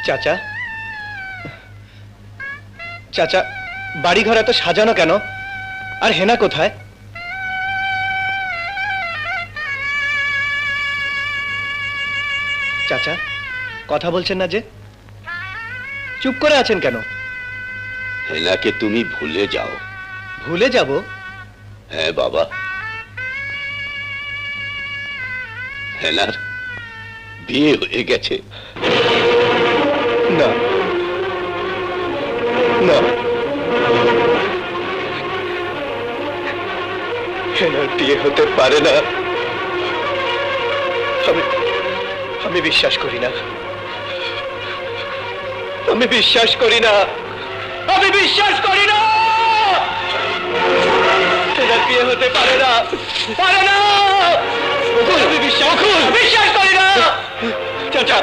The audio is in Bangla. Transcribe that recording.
চাচা, চাচা, বাড়িঘর এত সাজানো কেন? আর হেনা কোথায়? চাচা, কথা বলছেন না যে? চুপ করে আছেন কেন? হেনাকে তুমি ভুলে যাও। ভুলে যাব? হ্যাঁ বাবা, হেনার বিয়ে হয়ে গেছে। না না, হেনার বিয়ে হতে পারে না। আমি বিশ্বাস করি না। আমি বিশ্বাস করি না। আমি বিশ্বাস করি না। হেনার বিয়ে হতে পারে না, পারে না। আমি বিশ্বাস করি না। চাচা,